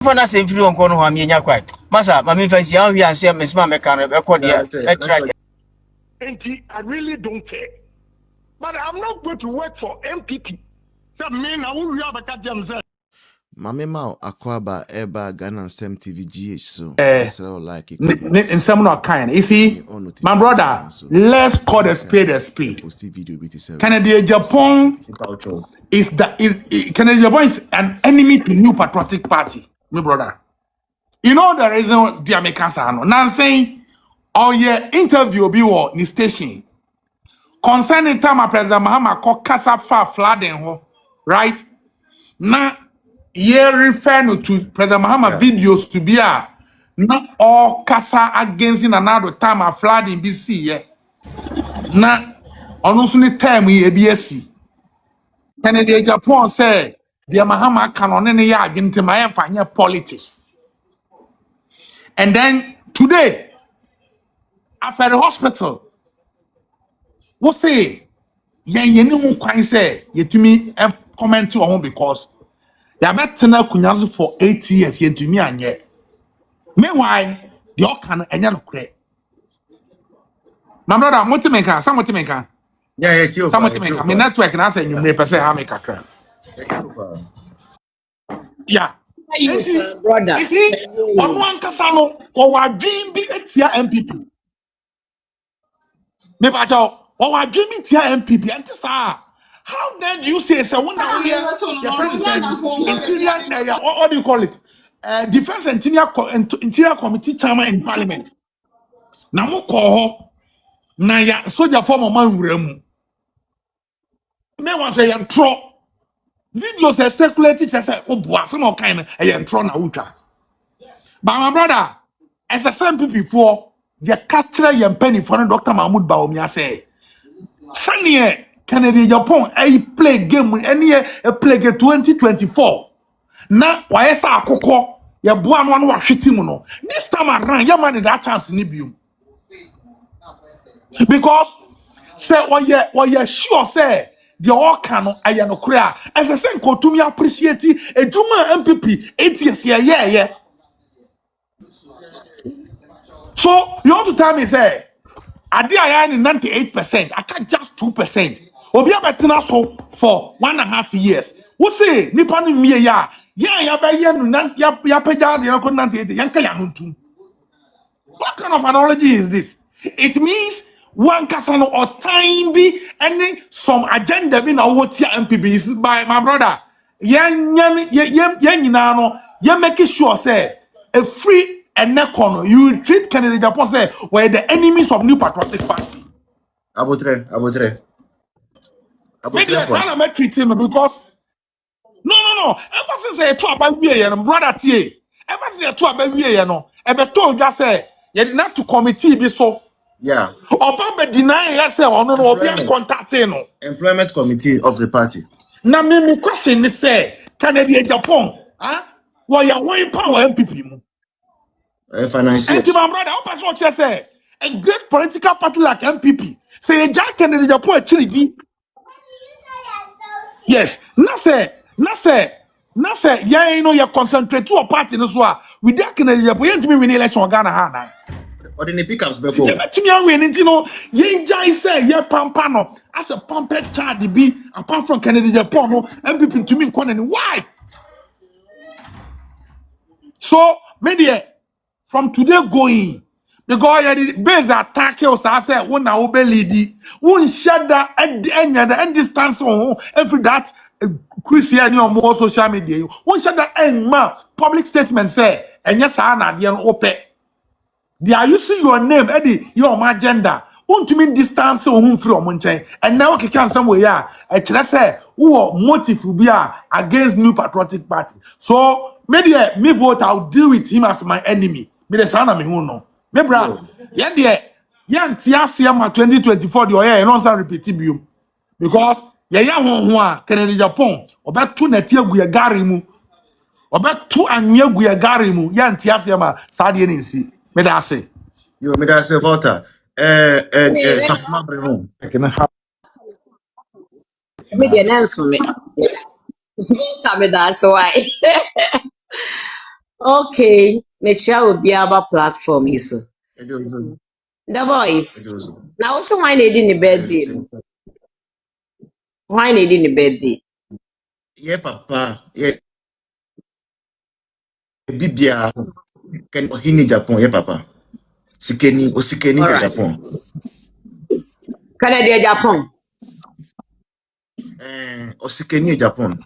For na same free on kono ho amenya kwai. Masa, mami fancy how we answer Miss Mama can record there. I really don't care. But I'm not going to work for NPP. That mean I will have a catch. Mame Mao Akwaba Eba Ghana Sem TV GH so like in some no kind. You see, my brother, let's call the spade a spade. Canada Japan is Canada Japan is an enemy to New Patriotic Party, my brother. You know the reason the Americans are no. Now saying, oh yeah, interview be what in station concerning time President Mahama called Kasa flooding, right? Now. Ye refer to President Mahama videos to be not all kasa against in another time of flood in BC. Yeah. Na on time we ABSC. Canada Japan say the Mahama canon any ya into my fanya politics. And then today, after the hospital, what say? Ye no quite say ye to me comment to home because. Ya betena kunyazo for 8 years yentumi anye. Meanwhile, the okan enya no kre. My brother, motimenka, some motimenka. Yeah, it's you. Some motimenka. My network na say you may per se ha make akra. Yeah. Brother. You see, on one kasano, or dream be etia NPP. Me ba jaw, or dream be tia NPP anti sa. How then do you say so when your friend is interior what do you call it? Defense interior committee chairman in parliament. Na mo ko na ya soldier form of man wuramu. Me wan say yan tro. Videos are circulating just say oboa some kind yan tro na utwa. But my brother, as a some people before, you catch yan penny for Dr. Mahmoud Bawumia say. Sanye Canada Japan play game any play game 2024. Na why sa akoko ya boa no wa hweti mu no. This time around ya man that chance ni biom. Because say we sure say the all can aya no kra as I say kotumi appreciate ejuma NPP 8 years yeah. So you want to tell me say ade aya ni 98%, I can't just 2%. Obi abetina so for 1.5 years. What say nipa no mie ya ba ye no ya pega de no 98 yanka ya no ntum. What kind of analogy is this? It means one kasano or time be any some agenda be na what here NPP is by my brother. Yan nyina no ye make sure say a free and economy you treat Canada Japan say we're the enemies of New Patriotic Party. Abotre. Maybe I can't treat him because no. Ever since I talk about we brother T. Ever since I talk about we ever told just say you not to committee be so. Yeah. Or Baba deny yourself or no be contacting no. Employment committee of the party. Now me question is say Canada Japan, why you want power MPP mu? Financial. And my brother, how person just say a great political party like MPP say Jack Canada Japan actually. Yes, na say, yeah, you know, you concentrate to a party in Israel. We don't Canada Japan to be winning election Ghana ha. Or the pickups beko. To me win you know, ye jai say ye pampano as a pumped child be apart from Canada Japan no MPP to me why? So media from today going because the base attack you say say when na obe lead won share that and distance on every that Christian on more social media won share that public statement say and yes na dey ope they are using your name Eddie your agenda won to mean distance on free on nchen and now okay can somewhere ya e kire say who motive be against New Patriotic Party so media me vote I'll deal with him as my enemy me the sound me who no me bra yen de yen tiasia ma 2024 de oya no san repeat biom because ye ya ho a Canada Japan obetu na ti agu ye gare mu obetu anwe agu ye gare mu yen tiasia ma sa de nsi me da say Yo me da say voter sakma bremo can have Me dey nanso me. Vote me that so why. Okay, Michelle will be our platform, you so. The voice. Now, also, why they didn't birthday? Why they didn't birthday? Yeah, papa. Yeah. Bibia. Can Ohini Japan, yeah, papa. Sikeni, Osikeni All right. Japan. Canada, Japan. Osikeni Japan.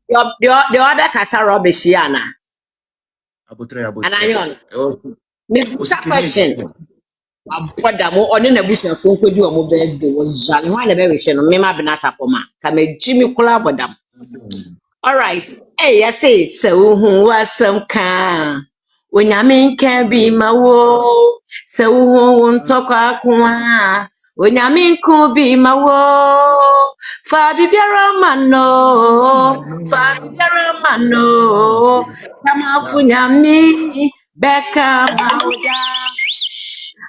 The other Casa Robishiana. Abutre. And I know. Maybe that Osikeni question. Japan. Brother, mo on in a bush and phone could do a mobile birthday was Jolly. Why the very show? Mema Benasa Poma. Come a Jimmy Collabodam. All right. Hey, I say, so who was some can? When I mean can be my woe, so who won't talk aqua. When I mean could be my woe, Fabi Biaramano, Fabi Biaramano, come out for me, Becca Mauda.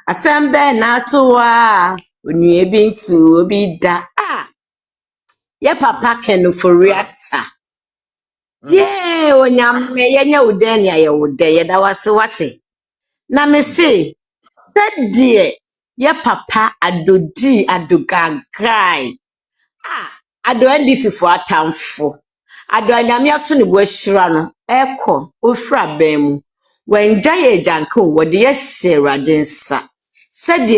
Asembe na toa, unye bintu obida. Ye papa Ken for reactor. Yeah, onyame yenya ude ni aye ude ye da wase wate. Na me say, said dear, ye papa adodi adogagai. Ado ndisi fo atamfo. Ado anyame ato ne bo ahira no, ekọ ofra ban mu. Wanja ye janka wode ye hyerade nsa. Said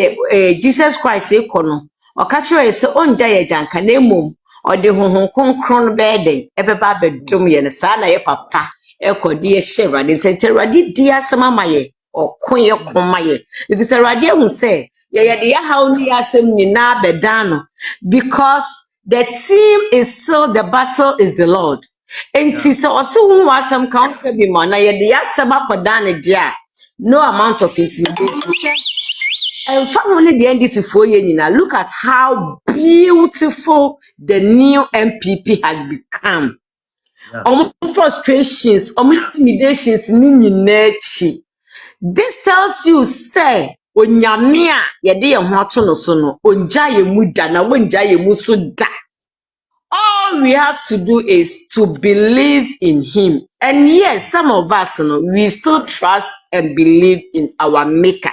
Jesus Christ ekọ no, oka kire se onja ye janka na emom. Ode honhon konkron bede ebeba bedum ye ne sa na ye papa ekọ de ye hyerade nsa terade di asema maye okon ye komaye. If it's rade hu say ye de ya haw ni asem ni na bedano because the team is still the battle is the Lord. And so also who was some count can be man. Ye de asem akodan dia no amount of intimidation. And finally, the NDC for now. Look at how beautiful the new NPP has become. Frustrations, intimidations, this tells you, say, Onyamia, ye de no sono, onja ye muda na wonja ye musuda. All we have to do is to believe in him. And yes, some of us, we still trust and believe in our maker.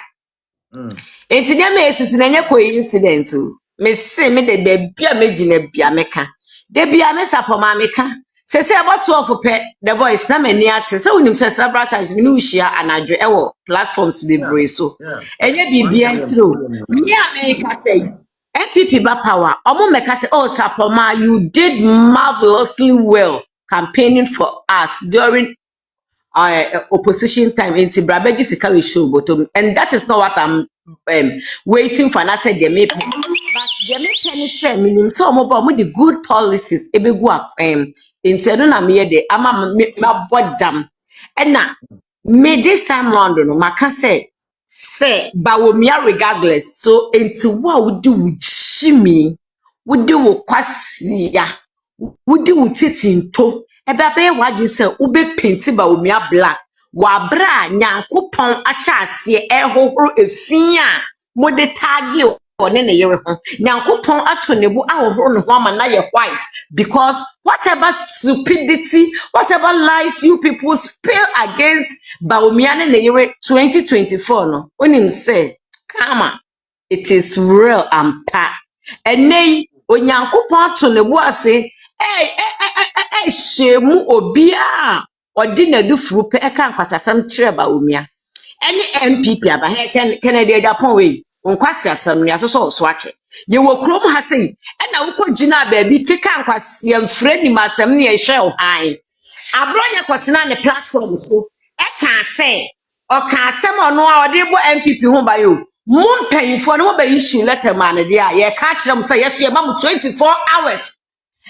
Enti nya me esisi na nya coincident o. Me se me de bia me gina bia meka. De bia me sapoma meka. Se about 12 pe the voice na me ni ate. Se unim se several times me no share anadwo ewo platforms bebre so. Enye bibia ntiro. Me America say NPP ba power. Omo meka say oh sapoma you did marvelously well campaigning for us during opposition time into Brabeji Sikawi show bottom, and that is not what I'm waiting for. And I said they may but they may penny say meaning so more the good policies ebe go up into no me de ama ma bodam and na me this time round no maka say bawomia regardless so into what would do with shimi would do with kwasiya would do with titinto ebe abe waji se ube painti ba omia black wa bra nyankopon ahyase ehohoro efin a mode tagi one ne yere ho nyankopon ato ne bu ahohoro ne ho ama na ye white because whatever stupidity whatever lies you people spill against baomia ne yere 2024 no onim say kama it is real and pa enei onyankopon ato ne bu ase shemu obia odi na dufuru pe eka nkwasasam kire ba omia ene NPP aba he Kennedy Japan we nkwasasam ni aso so ache ye wo krom ha sei ena wukọ gina baabi keka nkwasam freni masam ne ye hwe han abronya kwotena ne platform so eka say oka asem ono a odi bo NPP ho ba yo mum panyfo no ba issue letter man de a ye ka kire mu say yeso ye ma mu 24 hours.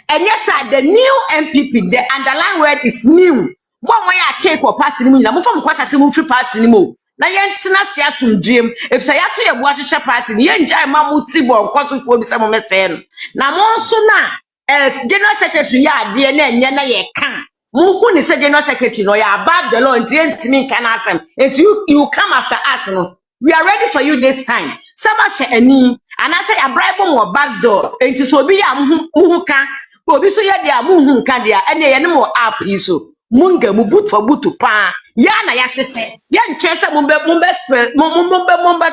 And yes, the new NPP, the underlying word is new. One way I cake or party ni na mo from kwasa se mo free party ni mo. Na yen tina se asundiem. If say ya to ye boashe party ni yen jai ma mo ti bo nkosofo bi se mo mese no. Na mo nso na general secretary ya de na enye na ye kan. Mo hu ni say general secretary no ya above the law ntimi kan asem. Enti you come after us no. We are ready for you this time. Sama she ani and I say a bribe mo back door. Enti so bi ya muhu kan. Obi so ya dia muhu kan dia ene ye ne mo app so munga mu boot for boot pa ya na ya hyehyɛ ya nkyɛn sɛ mumbe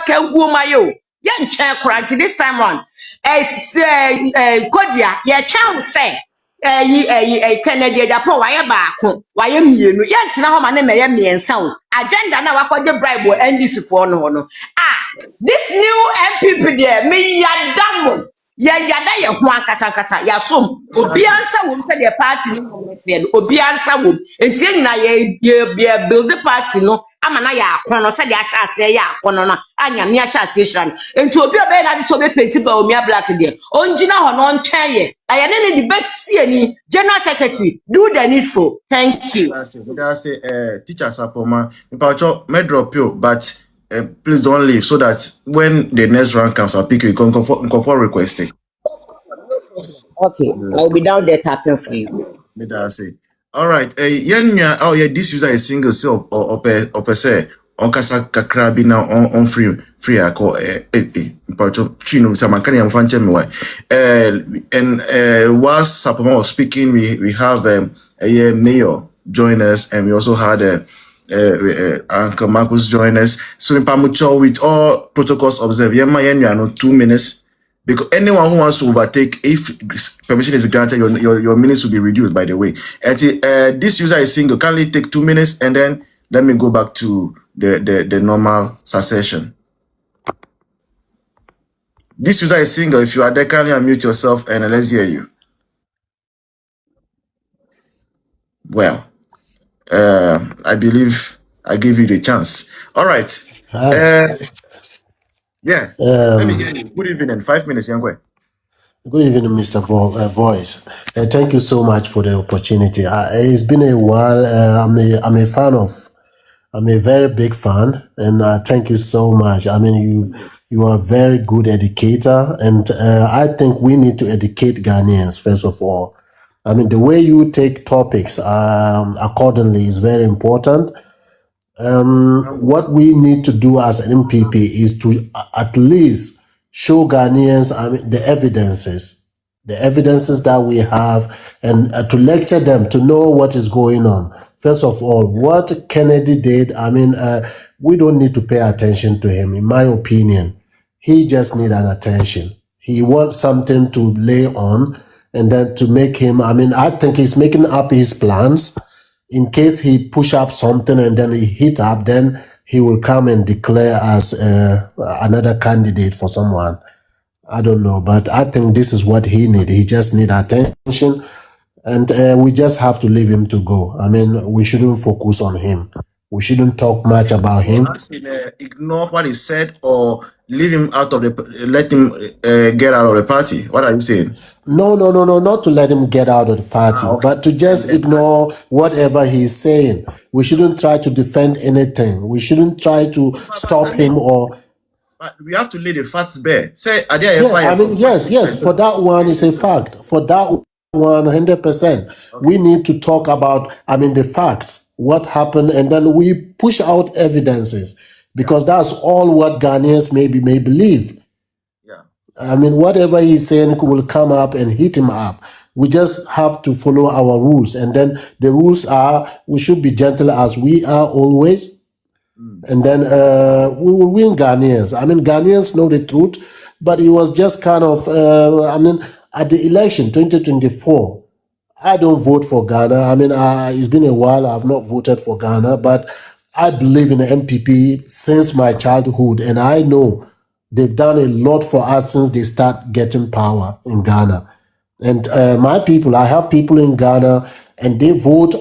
kangu mayo ya nkyɛn kora nti this time on kodua ya twɛn sɛ Kennedy Japan waye baako waye mienu yentina ho ma ne meye miensa o agenda na wakɔgye bribe o NDC for no this new NPP there me yadamo yada ye ho ankasa ya som obi ansa wo se the party ni committee obi ansa wo entie nyina ye build the party no ama na ya akono se de ahya ase ya akono no anya me ahya ase hira no enti obi obe na de so be penti ba omia black there onjina ho no ntwen ye aye ne the best ni general secretary do the needful. Thank you. That's teacher Sapoma in Pacho may drop you, but please don't leave so that when the next round comes, I'll pick you. You can come for requesting. Okay, I'll be down there tapping for you. All right. This user is single self or per se on kasa kakra bi na on free I call Pacho chino samankani amfanche me and whilst Sapoma was speaking, we have a mayor join us, and we also had Uncle Marcus join us. So in Pamucho, with all protocols observed, 2 minutes. Because anyone who wants to overtake, if permission is granted, your minutes will be reduced, by the way. And this user is single, kindly take 2 minutes, and then let me go back to the normal succession. This user is single. If you are there, kindly unmute yourself and let's hear you. Well, I believe I gave you the chance. All right. Yeah. Good evening. 5 minutes, young boy. Good evening, Mr. Voice. Thank you so much for the opportunity. It's been a while. I'm a fan of. I'm a very big fan, and thank you so much. I mean, you are a very good educator, and I think we need to educate Ghanaians first of all. I mean, the way you take topics accordingly is very important. What we need to do as an NPP is to at least show Ghanaians the evidences that we have, and to lecture them to know what is going on. First of all, what Kennedy did, we don't need to pay attention to him, in my opinion. He just needs an attention. He wants something to lay on, and then to make him, I think he's making up his plans. In case he push up something and then he hit up, then he will come and declare as another candidate for someone. I don't know, but I think this is what he needs. He just needs attention, and we just have to leave him to go. We shouldn't focus on him. We shouldn't talk much about him. Ignore what he said or leave him out of let him get out of the party. What are you saying? No, not to let him get out of the party, okay. But to just ignore whatever he's saying. We shouldn't try to defend anything. We shouldn't try to stop him or... But we have to lay the facts bare. Say, yes, for that one is a fact. For that 100%. Okay. We need to talk about, the facts, what happened, and then we push out evidences, because that's all what Ghanaians may believe. Yeah. Whatever he's saying will come up and hit him up. We just have to follow our rules, and then the rules are we should be gentle as we are always. And then we will win Ghanaians. Ghanaians know the truth, but it was just kind of, at the election 2024, I don't vote for Ghana. It's been a while. I've not voted for Ghana, but I believe in the NPP since my childhood, and I know they've done a lot for us since they start getting power in Ghana. And my people, I have people in Ghana, and they vote.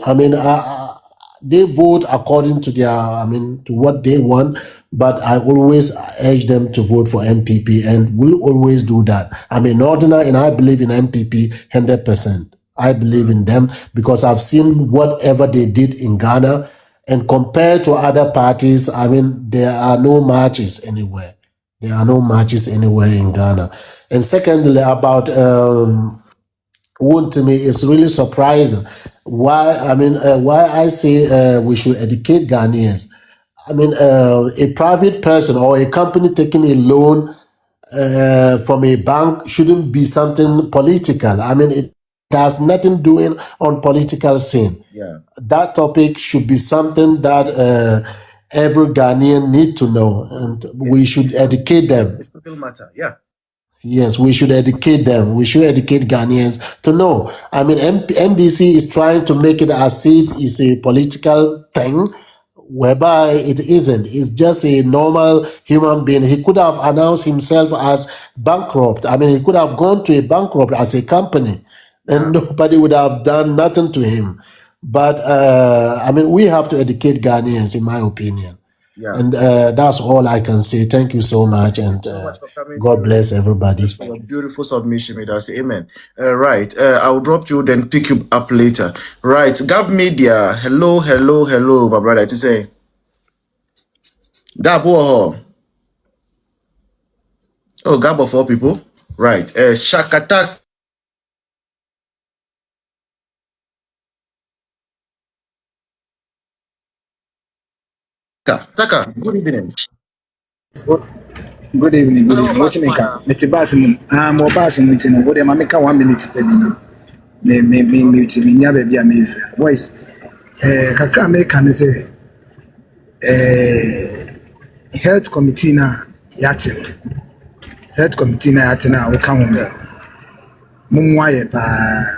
They vote according to their, to what they want, but I always urge them to vote for NPP, and we'll always do that. I'm a Northerner, and I believe in NPP 100%. I believe in them because I've seen whatever they did in Ghana, and compared to other parties, there are no matches anywhere. There are no matches anywhere in Ghana. And secondly, about to me, it's really surprising why I say we should educate Ghanaians. A private person or a company taking a loan from a bank shouldn't be something political. It has nothing doing on political scene. Yeah. That topic should be something that every Ghanaian need to know, and we should educate them. It's still matter. Yeah. Yes, we should educate them. We should educate Ghanaians to know. I mean, NDC is trying to make it as if it's a political thing, whereby it isn't. It's just a normal human being. He could have announced himself as bankrupt. I mean, he could have gone to a bankrupt as a company, and nobody would have done nothing to him. But I mean, we have to educate Ghanaians, in my opinion. Yeah. And that's all I can say. Thank you so much, and God bless everybody. For your beautiful submission, may I say amen. Right. I'll drop you, then pick you up later. Right. Gab Media. Hello, my brother. It is a Gab. Oh, Gab of all people. Right. Shakatak. Taka. Good evening. Good evening. What you make? Meti basim. Mo basim meti no. What dem make 1 minute baby na. Me nya baby a me voice. Kakra me kan say health committee na yatin. Health committee na yatin a wo ka ho. Mumwaye pa.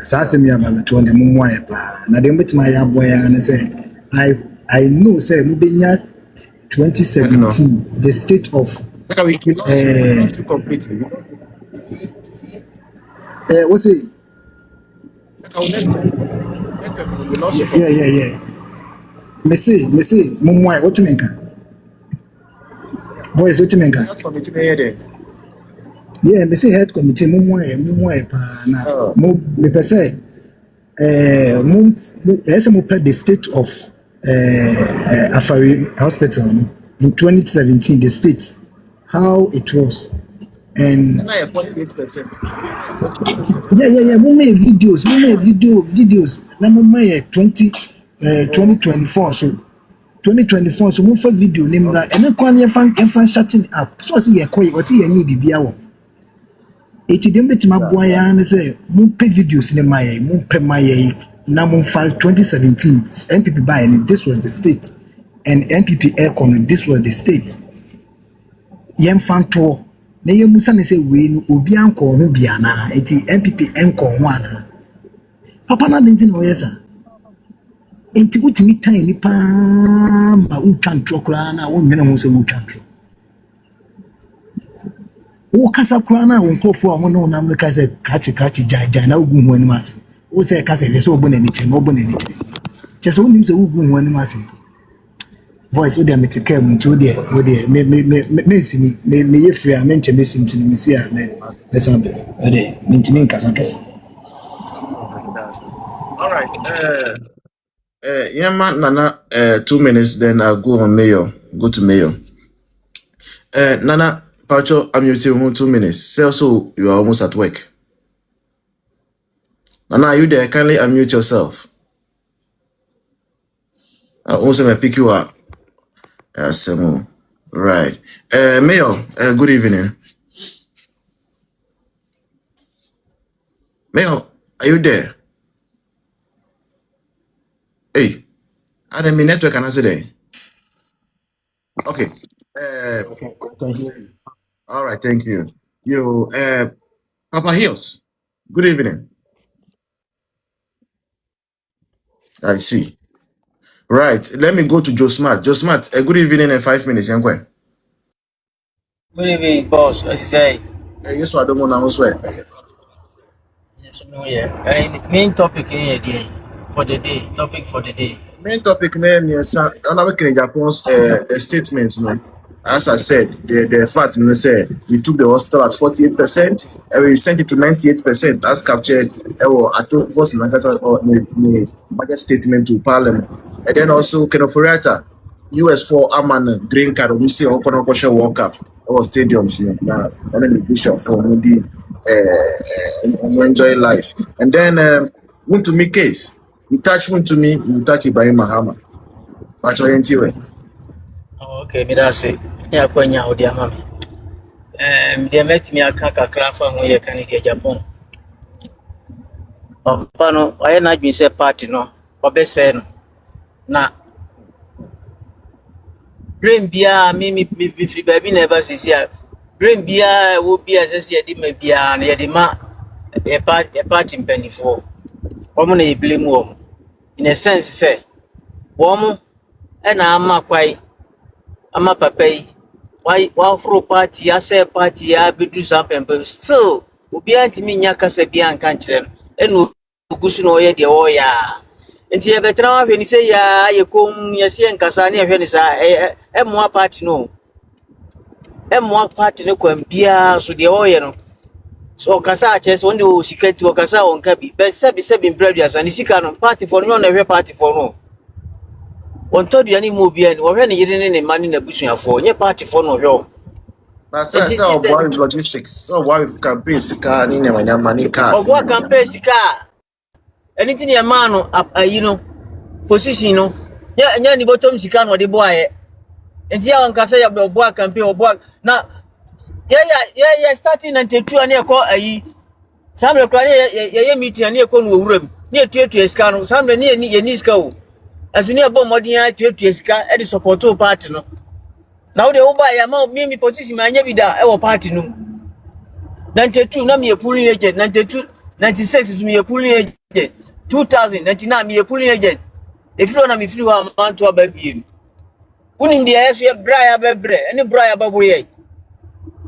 Sa asem ya ba to dem mumwaye pa. Na dem betima ya boya na say I know say mu benya 2017 the state of completely. What's it? Yeah. Me say, mumwai, what you mean? Boys, what you mean? Yeah, me say head committee, mumwai, pa na. Me per se, the state of Afari Hospital in 2017, the state, how it was. And yeah, we made videos. Now we made 2024. So 2024. So we first video name and then come fan shutting up. So I see a koi. I see a new BBA. It didn't bet my boy and say we pay videos in my pay my now we 2017 NPP buying. This was the state, and NPP aircon. This was the state. Yem fan tour. Na ye musa ne say we no obi anko ho bia na eti NPP enko ho ana papa na denti no yesa enti wutimi tan ni pa ma utwantro kra na wo nwene ho say utwantro wo kasa kra na wo nkofo a mo no na America say kachi jai na ogu ho ani mase wo say kasa we say obona ni che chese wo nim say ogu ho ani mase voice with them to come into there me ye free a menche me sinti me see a me sabe ode mentimi kasa All right. Nana 2 minutes, then I'll go on mayor. Go to mayor. Nana Pacho, I'm muting 2 minutes. Say also you are almost at work. Nana, are you there? Kindly unmute yourself. I also may pick you up. Right. Mayor, good evening. Mayor, are you there? Hey, I don't mean network and I say okay. All right, thank you. You, Papa Hills, good evening. I see. Right, let me go to Joe Smart. Joe Smart, good evening in 5 minutes, young boy. Good evening, boss. As you say. Yes, I don't want to swear. Yes, no, yeah. Main topic here for the day. Topic for the day. Main topic name yes, I'm in Japan's statement, you know. As I said, the fact they say we took the hospital at 48% and we sent it to 98%. That's captured at first in the budget statement to Parliament. And then also Kenoforiata, US4 Aman green card, we see Okonokoshi World Cup or stadiums, you know, and then the bishop for Moody enjoy life. And then want to make case. You touch one to me, you touch Ibrahim Mahama. Watch your NTV. Okay, me that's it. Yeah, kwenya odi amame. They met me a kakra from where can get Japan. Pano, I na been say party no, obese no. Na brain bia me free baby never says here. Brain bia will be as I said, it may be an edema a party penny for. Woman, a blame woman. In a sense, say, woman, and I'm quite. I'm a papa. Why for party? I say party. I be do something, but still, we be anti me nyaka se be an country. And we go no ye de oh ya. Enti e betra when he say ya ye kom ye se nkasa na hwe ni sa e mo party no. E mo party no kwam bia so de oh ye no. So kasa chess when the sika to kasa on ka bi. Be se be previous and sika no party for no na hwe party for no. On told you any movie and we're any in money in a bush for your party for no yo. But so boy logistics. So why campaign car in when money cars. Or what campaign car? Anything your man you know position no. Yeah, and the bottom she can or the boy. And here on Casa your boy campaign or boy. Now yeah, starting 92 and you call a some of the meeting and you call room near to scan, some near your knees go. As we near Bombardier to scan at the support to party no. Now the over amount me position my vida our party no. 92 na me pulling agent, 92, 96 is me a pulling agent, 2099 me a pulling agent. If you want me free one man to a baby. Put in the air, you have Briar Bebre, any Briar Baboye.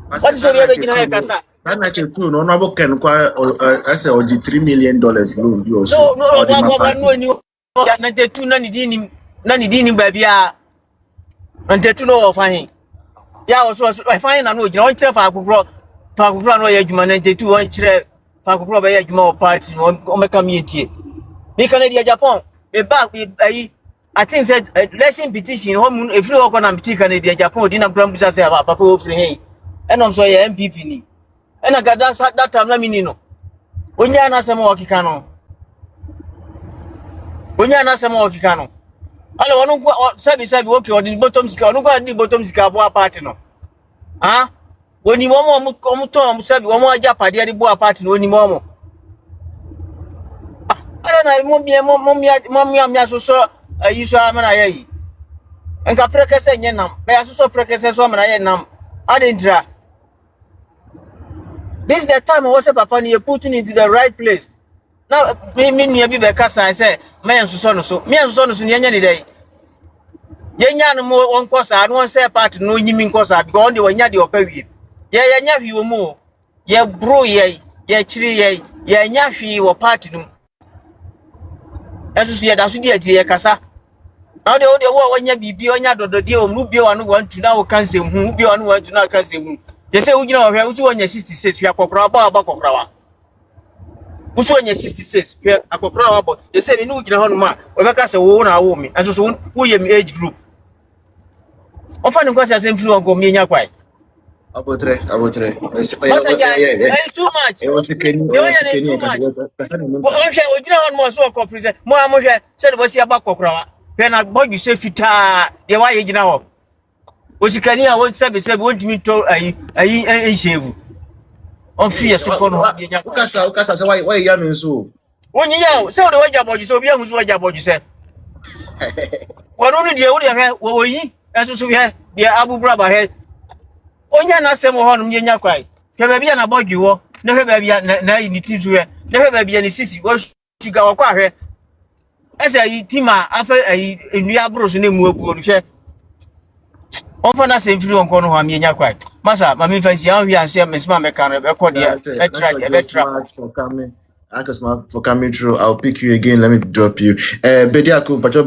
What is your original Casa? That actually too, no, no, can acquire I say $3 million loan. No, 92 nani dini baby. 92 no fine. Yeah, also I find I know you don't tell Fakukro no Yajuman 92 one chair Fakukro by Yajuma party on my community. Me Canada Japan, a back with I think said election petition home if you walk on a Canada Japan didn't promise us about Papa free. And I'm sorry, NPP ni. And I got that time, let me know. When you are some walkie cano. When you are some walkie cano. I don't want to say, walkie or the bottom scar, no got the bottom scar party no. Ah, when you want come to say, one more Japan, the boy party, no any more. I don't know, mommy, I'm so I use a man I and Capreca saying, Yenam, I also precase woman I am. I didn't try. This is the time I was a papa you putting into the right place. Now, me be because I say, man, so me and son, any day. Yenya more one course, I don't say part no mean course, I go on the one yard pay. Yeah, you more. Yeah, bro, ye, chili, ye, nyafi or party. As you that's dear Casa. Now the old one ya be on yard or the deal, Mubio and want to now cancel, Mubio and want to now cancel. They say, you know, who's on your 66, we are Cocraba, Bacocrava. Who's on your 66, we are a Cocrava, they say, you know, Honma, or because a woman, as soon who age group. Often, because I same flu go me in your quiet. I would try. It's too much. It was a Kenny. Too much. Well, okay, we don't want more so corporate. More said, was here about Cocrava. When I bought you say, Fita, the why you know. Was you can hear what service want me to I shave on fear so Ukasa, why yamming so? When you yell, so the way about you so young was what about you said. What only the old hair were ye as we had the Abu Braba head. Oh, yeah, not some on me and quite. Never be an about you, never be any teams where never be any sissy was to go acquire. As I Tima after a Niabros name will go to share. Open us in free on corner of me, quite. Massa, my me fancy how we are saying Miss Mamma can record for coming. For coming through. I'll pick you again. Let me drop you. Bediaku, Patrol